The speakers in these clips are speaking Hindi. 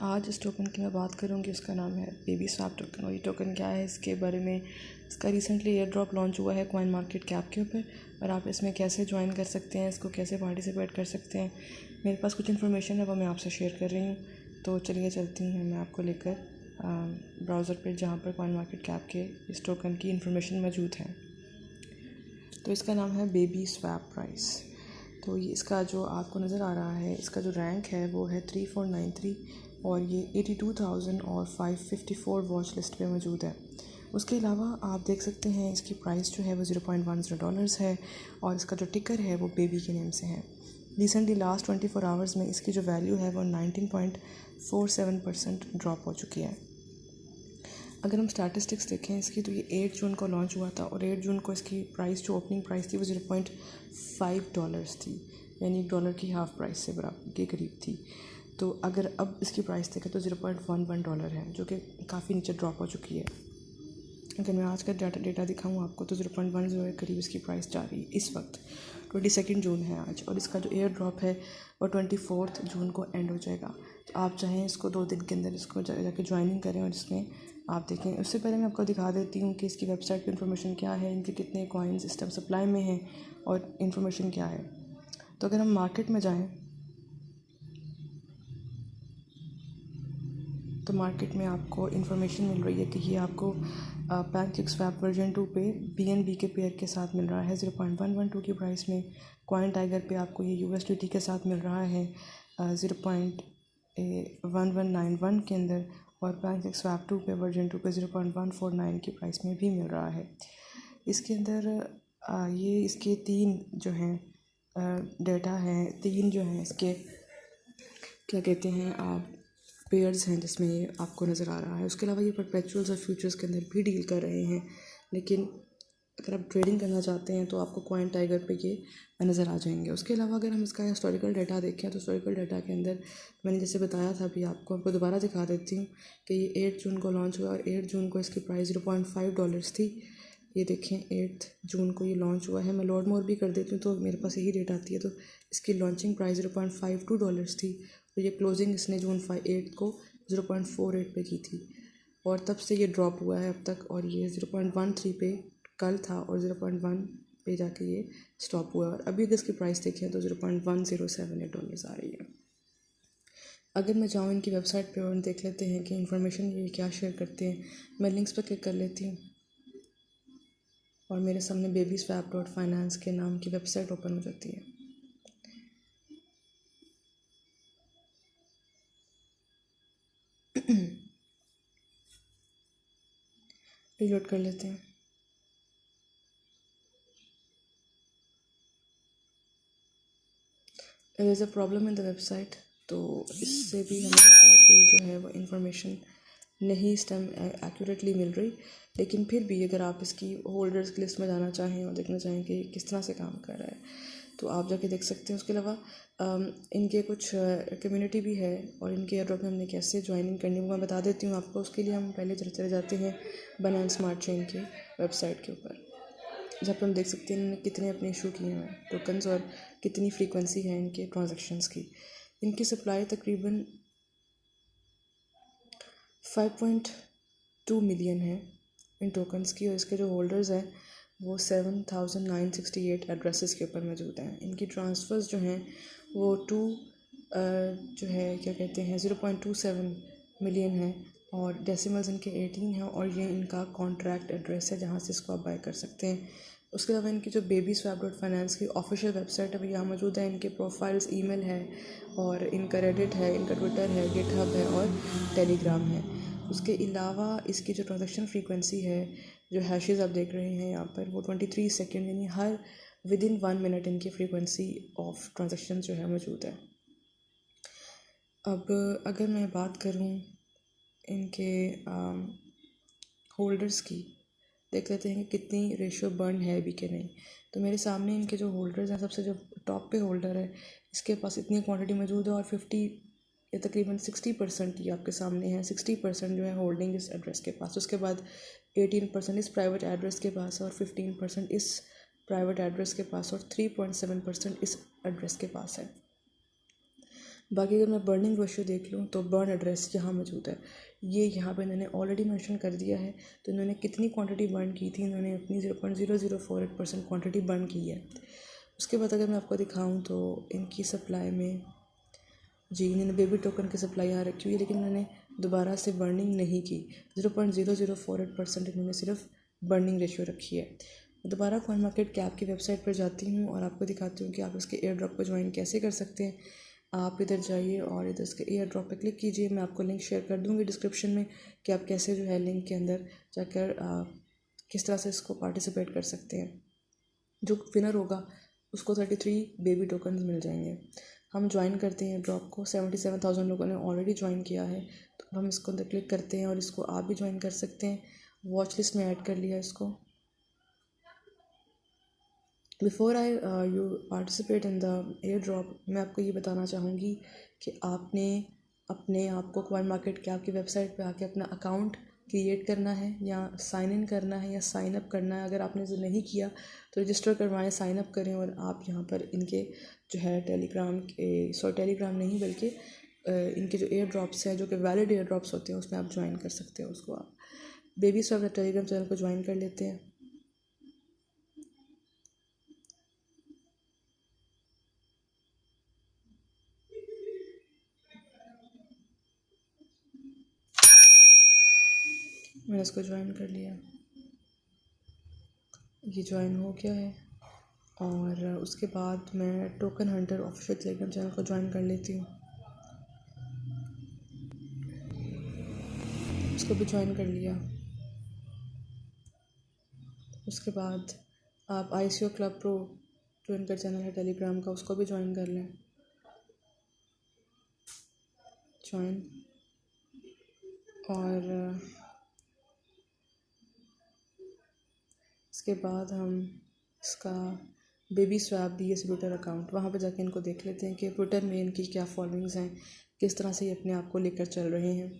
आज इस टोकन की मैं बात करूँगी, उसका नाम है बेबी स्वैप टोकन। और ये टोकन क्या है, इसके बारे में इसका रिसेंटली एयर ड्रॉप लॉन्च हुआ है कॉइन मार्केट कैप के ऊपर, और आप इसमें कैसे ज्वाइन कर सकते हैं, इसको कैसे पार्टिसिपेट कर सकते हैं। मेरे पास कुछ इन्फॉर्मेशन है वो मैं आपसे शेयर कर रही हूँ। तो चलिए चलती हूँ मैं आपको लेकर ब्राउज़र पर, जहाँ पर कॉइन मार्केट कैप के इस टोकन की इन्फॉर्मेशन मौजूद है। तो इसका नाम है बेबी स्वैप प्राइस। तो ये इसका जो आपको नज़र आ रहा है, इसका जो रैंक है वो है 3493, और ये 82,000 और 554 वॉच लिस्ट पे मौजूद है। उसके अलावा आप देख सकते हैं इसकी प्राइस जो है वो $0.10 है, और इसका जो टिकर है वो बेबी के नेम से है। रिसेंटली लास्ट 24 आवर्स में इसकी जो वैल्यू है वो 19.47% ड्रॉप हो चुकी है। अगर हम स्टैटिस्टिक्स देखें इसकी, तो ये 8 जून को लॉन्च हुआ था, और 8 जून को इसकी प्राइस जो ओपनिंग प्राइस थी वो $0.5 थी, यानी $1 की हाफ़ प्राइस से बराबर के करीब थी। तो अगर अब इसकी प्राइस देखें तो $0.11 है, जो कि काफ़ी नीचे ड्रॉप हो चुकी है। अगर मैं आज का डेटा दिखाऊँ आपको, तो 0.10 के करीब इसकी प्राइस जा रही है इस वक्त। 22 जून है आज, और इसका जो एयर ड्रॉप है वो 24 जून को एंड हो जाएगा। तो आप चाहें इसको 2 दिन के अंदर इसको जाके ज्वाइनिंग करें और इसमें आप देखें। उससे पहले मैं आपको दिखा देती हूँ कि इसकी वेबसाइट की इन्फॉर्मेशन क्या है, इनके कितने कॉइन्स इस टाइम सप्लाई में हैं और इन्फॉर्मेशन क्या है। तो अगर हम मार्केट में जाएँ तो मार्केट में आपको इन्फॉर्मेशन मिल रही है कि ये आपको PancakeSwap वर्जन 2 पे BNB के पेयर के साथ मिल रहा है 0.112 की प्राइस में। कॉइन टाइगर पे आपको ये USDT के साथ मिल रहा है 0.1191 के अंदर, और PancakeSwap 2 पे वर्जन 2 पे 0.149 की प्राइस में भी मिल रहा है। इसके अंदर ये इसके 3 जो हैं डेटा हैं, 3 जो हैं इसके क्या कहते हैं पेयर्स हैं जिसमें ये आपको नज़र आ रहा है। उसके अलावा ये परपेचुअल्स और फ्यूचर्स के अंदर भी डील कर रहे हैं, लेकिन अगर आप ट्रेडिंग करना चाहते हैं तो आपको कॉइन टाइगर पे ये नज़र आ जाएंगे। उसके अलावा अगर हम इसका हिस्टोरिकल डाटा देखें, तो हिस्टोरिकल डाटा के अंदर मैंने जैसे बताया था अभी आपको दोबारा दिखा देती हूँ कि ये 8 जून को लॉन्च हुआ, और 8 जून को इसकी प्राइस $0.5 थी। ये देखें 8 जून को ये लॉन्च हुआ है। मैं लोड मोर भी कर देती हूँ तो मेरे पास यही डेट आती है। तो इसकी लॉन्चिंग प्राइस $0.52 थी, और ये क्लोजिंग इसने जून 8 को 0.48 पे की थी, और तब से ये ड्रॉप हुआ है अब तक, और ये 0.13 पे कल था, और 0.1 पे जाके ये स्टॉप हुआ है। और अभी अगर इसकी प्राइस देखें तो $0.1078 आ रही है। अगर मैं जाऊँ इनकी वेबसाइट पे और देख लेते हैं कि इन्फॉर्मेशन ये क्या शेयर करते हैं, मैं लिंक्स पर क्लिक कर लेती हूँ और मेरे सामने babyswap.finance के नाम की वेबसाइट ओपन हो जाती है। रिलोड कर लेते हैं। There is a problem in the website, तो इससे भी हमें कि जो है वो इन्फॉर्मेशन नहीं इस टाइम एक्यूरेटली मिल रही। लेकिन फिर भी अगर आप इसकी होल्डर्स की लिस्ट में जाना चाहें और देखना चाहें कि किस तरह से काम कर रहा है, तो आप जाके देख सकते हैं। उसके अलावा इनके कुछ कम्युनिटी भी है, और इनके एयरड्रॉप में हमने कैसे ज्वाइनिंग करनी है वो मैं बता देती हूँ आपको। उसके लिए हम पहले चले जाते हैं बाइनेंस स्मार्ट चेन के वेबसाइट के ऊपर, जहाँ पर हम देख सकते हैं इन्होंने कितने अपने इशू किए हैं टोकन्स, और कितनी फ्रीक्वेंसी है इनके ट्रांजैक्शंस की। इनकी सप्लाई तकरीबन 5.2 मिलियन है इन टोकन्स की, और इसके जो होल्डर्स हैं वो 7,968 एड्रेसेस के ऊपर मौजूद हैं। इनकी ट्रांसफ़र्स जो हैं वो जो है क्या कहते हैं 0.27 मिलियन है, और डेसिमल्स इनके 18 हैं, और ये इनका कॉन्ट्रैक्ट एड्रेस है जहाँ से इसको आप बाय कर सकते हैं। उसके अलावा इनकी जो babyswap.finance की ऑफिशियल वेबसाइट है वो यहाँ मौजूद है। इनके प्रोफाइल्स ईमेल है, और इनका रेडिट है, इनका ट्विटर है, गिटहब है, और टेलीग्राम है। उसके अलावा इसकी जो ट्रांजैक्शन फ्रीक्वेंसी है, जो हैशेस आप देख रहे हैं यहाँ पर, वो 23 सेकेंड, यानी हर विदिन 1 मिनट इनकी फ्रीक्वेंसी ऑफ ट्रांजैक्शन जो है मौजूद है। अब अगर मैं बात करूँ इनके होल्डर्स की, देख लेते हैं कि कितनी रेशियो बर्न है अभी के नहीं। तो मेरे सामने इनके जो होल्डर्स हैं, सबसे जो टॉप पे होल्डर है इसके पास इतनी क्वांटिटी मौजूद है, और 50 या तकरीबन 60% ये आपके सामने है। 60% जो है होल्डिंग इस एड्रेस के पास, उसके बाद 18% इस प्राइवेट एड्रेस के पास है, और 15% इस प्राइवेट एड्रेस के पास, और 3.7% इस एड्रेस के पास है। बाकी अगर मैं बर्निंग रेशियो देख लूँ तो बर्न एड्रेस यहाँ मौजूद है, ये यहाँ पे इन्होंने ऑलरेडी मेंशन कर दिया है। तो इन्होंने कितनी क्वांटिटी बर्न की थी, इन्होंने अपनी 0.0048% क्वांटिटी बर्न की है। उसके बाद अगर मैं आपको दिखाऊँ तो इनकी सप्लाई में जी इन्होंने बेबी टोकन की सप्लाई आ रखी हुई है, लेकिन इन्होंने दोबारा से बर्निंग नहीं की। 0.0048% इन्होंने सिर्फ बर्निंग रेशियो रखी है। दोबारा कॉइन मार्केट कैप की वेबसाइट पर जाती हूँ और आपको दिखाती हूँ कि आप इसके एयर ड्रॉप को ज्वाइन कैसे कर सकते हैं। आप इधर जाइए और इधर इसके एयर ड्रॉप पर क्लिक कीजिए। मैं आपको लिंक शेयर कर दूँगी डिस्क्रिप्शन में कि आप कैसे जो है लिंक के अंदर जाकर किस तरह से इसको पार्टिसिपेट कर सकते हैं। जो विनर होगा उसको 33 बेबी टोकन मिल जाएंगे। हम ज्वाइन करते हैं ड्रॉप को। 77,000 लोगों ने ऑलरेडी ज्वाइन किया है, तो हम इसको अंदर क्लिक करते हैं और इसको आप भी ज्वाइन कर सकते हैं। वॉच लिस्ट में ऐड कर लिया इसको। Before I you participate in the air drop, मैं आपको ये बताना चाहूँगी कि आपने अपने आप को कॉइन मार्केट कैप की वेबसाइट पे आके अपना अकाउंट क्रिएट करना है या साइन इन करना है या साइन अप करना है। अगर आपने इसे नहीं किया तो रजिस्टर करवाएं, साइन अप करें और आप यहाँ पर इनके जो है टेलीग्राम नहीं बल्कि इनके जो एयर ड्रॉप्स हैं जो कि वैलिड एयर ड्रॉप्स होते हैं उसमें आप ज्वाइन कर सकते हो। उसको आप बेबी स्वैप टेलीग्राम चैनल को ज्वाइन कर लेते हैं। मैंने इसको ज्वाइन कर लिया, ये ज्वाइन हो गया है। और उसके बाद मैं token Hunter official Telegram channel को ज्वाइन कर लेती हूँ, उसको भी ज्वाइन कर लिया। उसके बाद आप ICO क्लब प्रो जो इनका चैनल है टेलीग्राम का, उसको भी ज्वाइन कर लें। ज्वाइन और इसके बाद हम इसका baby swap BS Twitter account, वहाँ पर जाके इनको देख लेते हैं कि ट्विटर में इनकी क्या फॉलोइंग्स हैं, किस तरह से ये अपने आप को लेकर चल रहे हैं।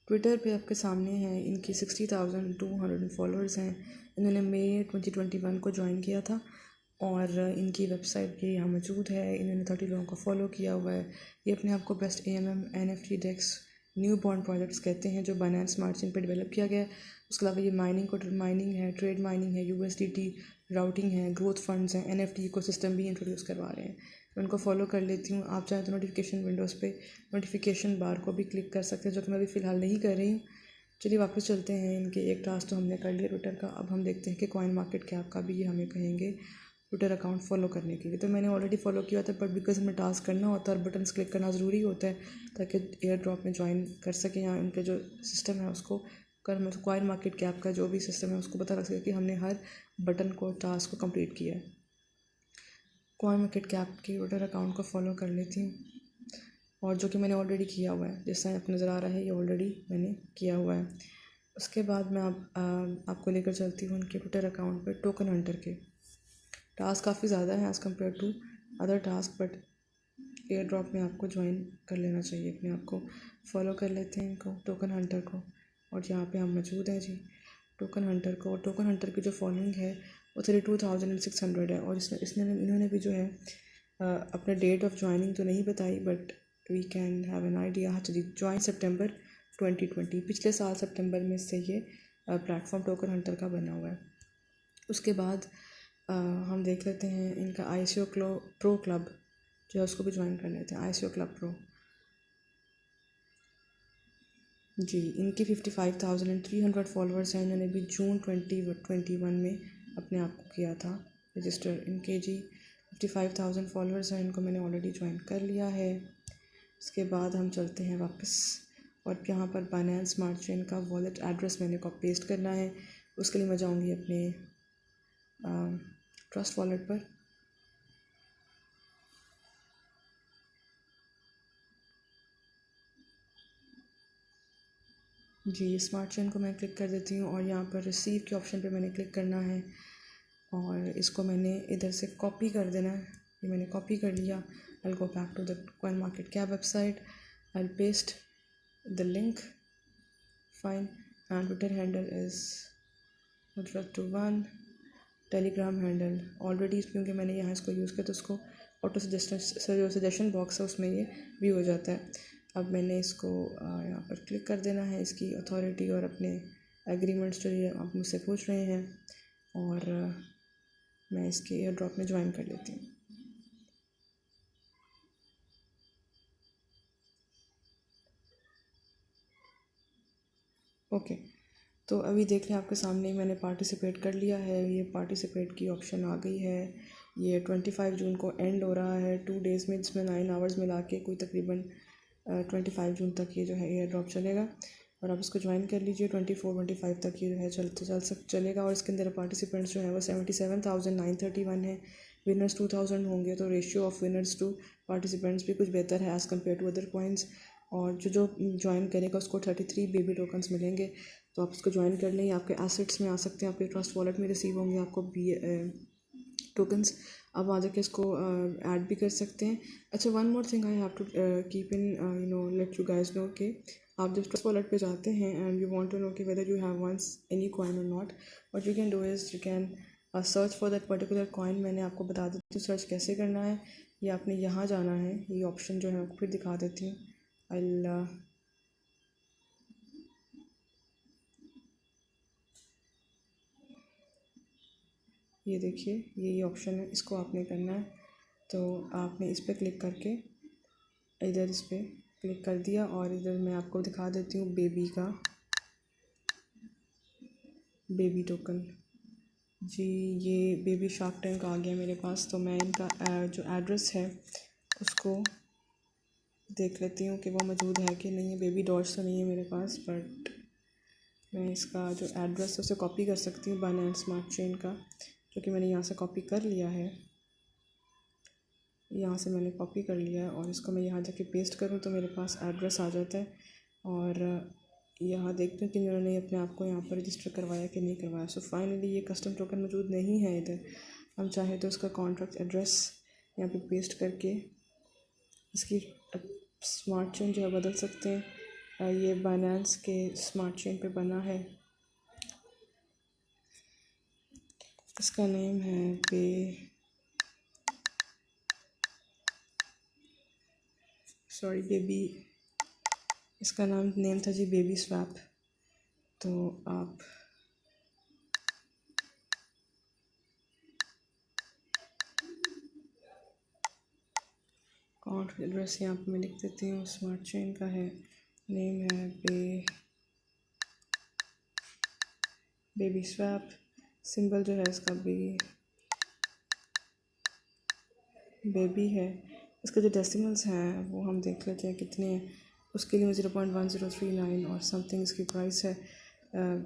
ट्विटर पे आपके सामने है, इनकी 60,200 फॉलोअर्स हैं। इन्होंने मई 2021 को ज्वाइन किया था और इनकी वेबसाइट भी यहाँ मौजूद है। इन्होंने 30 लोगों को फॉलो किया हुआ है। ये अपने आप को बेस्ट AMM NFT डेक्स न्यू बॉन्ड प्रोजेक्ट्स कहते हैं जो बाइनेंस स्मार्ट चेन पर डेवलप किया गया है। उसके अलावा ये माइनिंग है, ट्रेड माइनिंग है, USDT राउटिंग है, ग्रोथ फंड्स हैं, NFT इकोसिस्टम भी इंट्रोड्यूस करवा रहे हैं। मैं उनको फॉलो कर लेती हूँ। आप चाहें तो नोटिफिकेशन विंडोज़ पे नोटिफिकेशन बार को भी क्लिक कर सकते हैं, जो कि मैं अभी फ़िलहाल नहीं कर रही हूँ। चलिए वापस चलते हैं। इनके एक टास्क तो हमने कर लिया ट्विटर का, अब हम देखते हैं कि कॉइन मार्केट कैप का भी ये हमें कहेंगे ट्विटर अकाउंट फॉलो करने के लिए। तो मैंने ऑलरेडी फॉलो किया था, बट बिकॉज हमें टास्क करना होता है और बटन्स क्लिक करना ज़रूरी होता है ताकि एयर ड्रॉप में ज्वाइन कर सकें या उनके जो सिस्टम है उसको कर, मतलब कॉइन मार्केट कैप का जो भी सिस्टम है उसको पता लग सके कि हमने हर बटन को टास्क को कंप्लीट किया है। कॉइन मार्केट कैप के ट्विटर अकाउंट को फॉलो कर लेती हूँ और जो कि मैंने ऑलरेडी किया हुआ है, जैसा आपको नज़र आ रहा है ये ऑलरेडी मैंने किया हुआ है। उसके बाद मैं आपको लेकर चलती हूँ उनके ट्विटर अकाउंट पे टोकन हंटर के। टास्क काफ़ी ज़्यादा है as compare to other task, but airdrop में आपको ज्वाइन कर लेना चाहिए। अपने आप को फॉलो कर लेते हैं इनको, टोकन हंटर को, और यहाँ पे हम मौजूद हैं जी टोकन हंटर को। और टोकन हंटर की जो फॉलोइंग है वो 32,600 है। और इन्होंने भी जो है अपने डेट ऑफ ज्वाइनिंग तो नहीं बताई, but we can have an idea. हाँ जी, ज्वाइन सितंबर 2020, पिछले साल सितंबर में से ये प्लेटफॉर्म टोकन हंटर का बना हुआ है। उसके बाद हम देख लेते हैं इनका ICO प्रो क्लब जो है उसको भी ज्वाइन कर लेते हैं। ICO क्लब प्रो जी, इनकी 55,300 फॉलोअर्स हैं। इन्होंने भी जून 2021 में अपने आप को किया था रजिस्टर। इनके जी 55,000 फॉलोअर्स हैं। इनको मैंने ऑलरेडी ज्वाइन कर लिया है। इसके बाद हम चलते हैं वापस और यहाँ पर बाइनेंस स्मार्ट चेन का वॉलेट एड्रेस मैंने को पेस्ट करना है। उसके लिए मैं जाऊँगी अपने ट्रस्ट वॉलेट पर। जी, स्मार्ट चेन को मैं क्लिक कर देती हूँ और यहाँ पर रिसीव के ऑप्शन पे मैंने क्लिक करना है और इसको मैंने इधर से कॉपी कर देना है। ये मैंने कॉपी कर लिया। I go back to the coin market cap website, I paste the link, fine, and Twitter handle is Nusrat two one, Telegram handle already क्योंकि मैंने यहाँ इसको यूज़ किया तो उसको ऑटो सजेशन बॉक्स है उसमें ये भी हो जाता है। अब मैंने इसको यहाँ पर क्लिक कर देना है, इसकी अथॉरिटी और अपने एग्रीमेंट्स जो ये आप मुझसे पूछ रहे हैं, और मैं इसके एयर ड्रॉप में ज्वाइन कर लेती हूँ। ओके, तो अभी देख लें आपके सामने मैंने पार्टिसिपेट कर लिया है। ये पार्टिसिपेट की ऑप्शन आ गई है। ये 25 जून को एंड हो रहा है 2 डेज़ में, जिसमें 9 आवर्स मिला के कोई तकरीबन 25 जून तक ये जो है एयर ड्रॉप चलेगा, और आप इसको ज्वाइन कर लीजिए। 24-25 तक ये जो है चलेगा। और इसके अंदर पार्टिसिपेंट्स जो है वो 77,931 है। विनर्स 2000 होंगे, तो ratio of winners to participants भी कुछ बेहतर है as compare to other coins. और जो ज्वाइन करेगा उसको 33 बेबी टोकन्स मिलेंगे, तो आप इसको ज्वाइन कर लें। आपके एसेट्स में आ सकते हैं, आपके ट्रस्ट वॉलेट में रिसीव होंगे आपको टोकन्स। अब आ जाके इसको ऐड भी कर सकते हैं। अच्छा, one more thing I have to keep in let you guys know कि आप जब ट्रस्ट वॉलेट पे जाते हैं and you want to know कि whether you have once any coin और not, what you can do is you can search for that particular coin. मैंने आपको बता देती हूँ सर्च कैसे करना है। ये आपने यहाँ जाना है, ये ऑप्शन जो है आपको फिर दिखा देती हूँ। ये देखिए, ये ऑप्शन है, इसको आपने करना है। तो आपने इस पर क्लिक करके इधर इस पर क्लिक कर दिया, और इधर मैं आपको दिखा देती हूँ बेबी टोकन। जी, ये बेबी शार्क टैंक आ गया मेरे पास। तो मैं इनका जो एड्रेस है उसको देख लेती हूँ कि वो मौजूद है कि नहीं है। बेबी डॉल्स तो नहीं है मेरे पास, बट मैं इसका जो एड्रेस है उसे कॉपी कर सकती हूँ बाइनेंस स्मार्ट चेन का, जो कि मैंने यहाँ से कॉपी कर लिया है। यहाँ से मैंने कॉपी कर लिया है, और इसको मैं यहाँ जाके पेस्ट करूँ तो मेरे पास एड्रेस आ जाता है। और यहाँ देखते हैं कि उन्होंने अपने आप को यहाँ पर रजिस्टर करवाया कि नहीं करवाया। सो फाइनली ये कस्टम टोकन मौजूद नहीं है इधर। हम चाहे तो इसका कॉन्ट्रैक्ट एड्रेस यहाँ पे पेस्ट करके इसकी स्मार्ट चेन जो है बदल सकते हैं। ये बाइनेंस के स्मार्ट चेन पे बना है। इसका नेम है बेबी, इसका नेम था जी बेबी स्वैप। तो आप अकाउंट एड्रेस यहाँ पे मैं लिख देती हूँ, स्मार्ट चेन का है, नेम है बेबी स्वैप। सिंबल जो है इसका बेबी है। इसके जो डेसिमल्स हैं वो हम देख लेते हैं कितने हैं। उसके लिए 0.1039 और समथिंग इसकी प्राइस है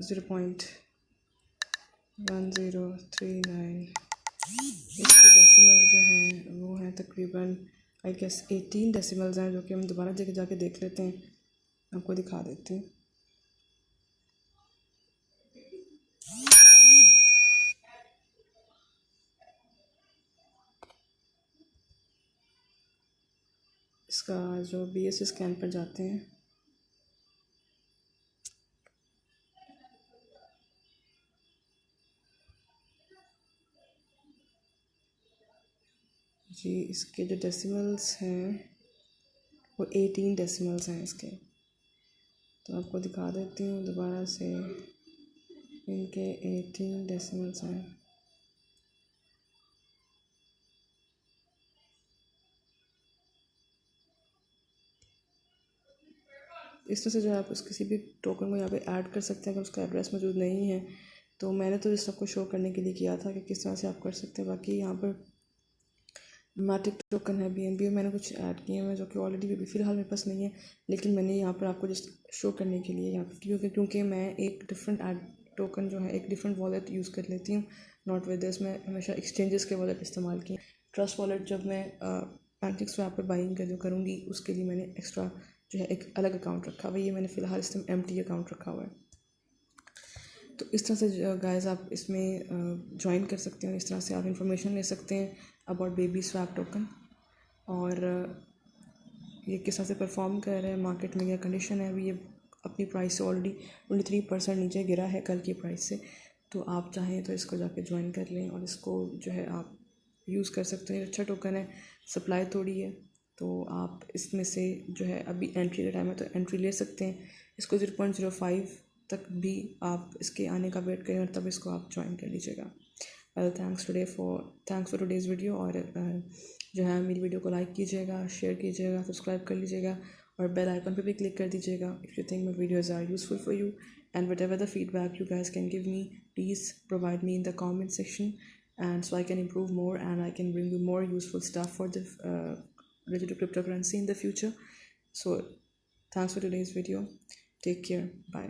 0.1039। इसके डेसिमल जो हैं वो हैं तकरीबन आई गेस 18 डेसिमल्स हैं, जो कि हम दोबारा जाके देख लेते हैं, आपको दिखा देती हूँ। इसका जो BSC स्कैन पर जाते हैं, जी इसके जो डेसिमल्स हैं वो 18 डेसिमल्स हैं इसके। तो आपको दिखा देती हूँ दोबारा से, इनके 18 डेसिमल्स हैं। इस तरह से जो आप उस किसी भी टोकन को यहाँ पे ऐड कर सकते हैं अगर उसका एड्रेस मौजूद नहीं है। तो मैंने तो इस सबको शो करने के लिए किया था कि किस तरह से आप कर सकते हैं। बाकी यहाँ पर मैटिक टोकन है, BNB मैंने कुछ ऐड किए हैं जो कि ऑलरेडी भी फ़िलहाल मेरे पास नहीं है, लेकिन मैंने यहाँ पर आपको जस्ट शो करने के लिए यहाँ पर, क्योंकि मैं एक डिफरेंट ऐड टोकन जो है एक डिफरेंट वॉलेट यूज़ कर लेती हूँ। नॉट विद दिस, मैं हमेशा एक्सचेंजेस के वॉलेट इस्तेमाल किए। ट्रस्ट वॉलेट जब मैं पैंटिक्स स्वैप पर बाइंग जो करूँगी उसके लिए मैंने एक्स्ट्रा जो है एक अलग अकाउंट रखा हुआ है। ये मैंने फ़िलहाल इसमें एम्प्टी अकाउंट रखा हुआ है। तो इस तरह से गाइस आप इसमें ज्वाइन कर सकते हैं। इस तरह से आप इंफॉर्मेशन ले सकते हैं अबाउट बेबी स्वैप टोकन, और ये किस तरह से परफॉर्म कर रहा है मार्केट में, क्या कंडीशन है। अभी ये अपनी प्राइस से ऑलरेडी 23% नीचे गिरा है कल की प्राइस से। तो आप चाहें तो इसको जाके ज्वाइन कर लें और इसको जो है आप यूज़ कर सकते हैं। अच्छा टोकन है, सप्लाई थोड़ी है, तो आप इसमें से जो है अभी एंट्री का टाइम है तो एंट्री ले सकते हैं। इसको 0.05 तक भी आप इसके आने का वेट करें और तब इसको आप ज्वाइन कर लीजिएगा। Thanks for today's video. और जो है मेरी वीडियो को लाइक कीजिएगा, शेयर कीजिएगा, सब्सक्राइब कर लीजिएगा और बेल आइकन पे भी क्लिक कर दीजिएगा if you think my videos are useful for you. And whatever the feedback you guys can give me, please provide me in the comment section, and so I can improve more and I can bring you more useful stuff for the related to cryptocurrency in the future. So thanks for today's video. Take care. Bye.